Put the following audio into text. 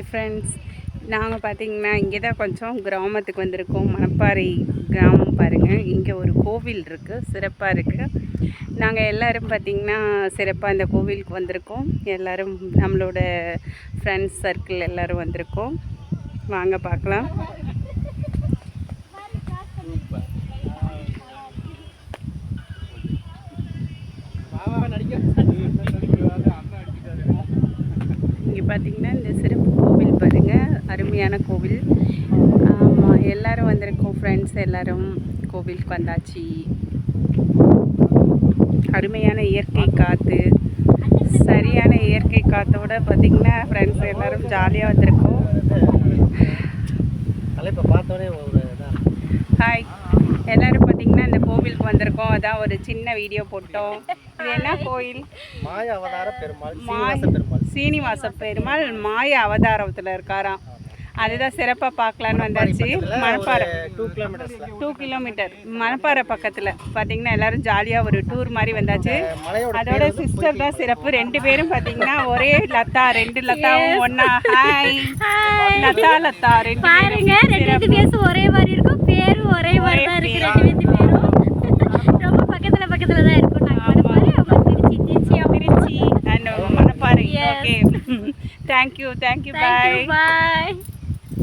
Friends, நாங்கள் பார்த்திங்கன்னா இங்கே தான் கொஞ்சம் கிராமத்துக்கு வந்திருக்கோம். மணப்பாறை கிராமம் பாருங்கள். இங்கே ஒரு கோவில் இருக்குது, சிறப்பாக இருக்குது. நாங்கள் எல்லோரும் பார்த்திங்கன்னா சிறப்பாக இந்த கோவிலுக்கு வந்திருக்கோம். எல்லோரும் நம்மளோட ஃப்ரெண்ட்ஸ் சர்க்கிள் எல்லோரும் வந்திருக்கோம். வாங்க பார்க்கலாம். இங்கே பார்த்திங்கன்னா இந்த சிறப்பு கோவில் பாருங்கள், அருமையான கோவில். ஆமாம், எல்லோரும் வந்திருக்கோம். ஃப்ரெண்ட்ஸ் எல்லோரும் கோவிலுக்கு வந்தாச்சு. அருமையான இயற்கை காற்று, சரியான இயற்கை காற்றோட பார்த்திங்கன்னா ஃப்ரெண்ட்ஸ் எல்லோரும் ஜாலியாக வந்திருக்கோம். ஹாய், எல்லோரும் பார்த்திங்கன்னா இந்த கோவிலுக்கு வந்திருக்கோம். அதான் ஒரு சின்ன வீடியோ போட்டோம். இது என்ன கோயில்? மாய அவதார பெருமாள், சீனிவாச பெருமாள் மாய அவதாரத்தில் இருக்காராம். அதுதான் சிறப்பாக பார்க்கலான்னு வந்தாச்சு. மணப்பாறை 2 கிலோமீட்டர் மணப்பாறை பக்கத்தில் பார்த்திங்கன்னா எல்லோரும் ஜாலியாக ஒரு டூர் மாதிரி வந்தாச்சு. அதோட சிஸ்டர் தான் சிறப்பு. 2 பேரும் பார்த்திங்கன்னா ஒரே லதா, 2 லதாவும் ஒன்றா. ஹாய் லதா, லதா 2 பேரும் ஒரே மாதிரி இருக்கும், பேரும் ஒரே மாதிரி தான் இருக்கு. 2 பேரும் ரொம்ப பக்கத்தில் தான் இருக்கும். Tiruchi and Manapparai. Okay, thank you, bye.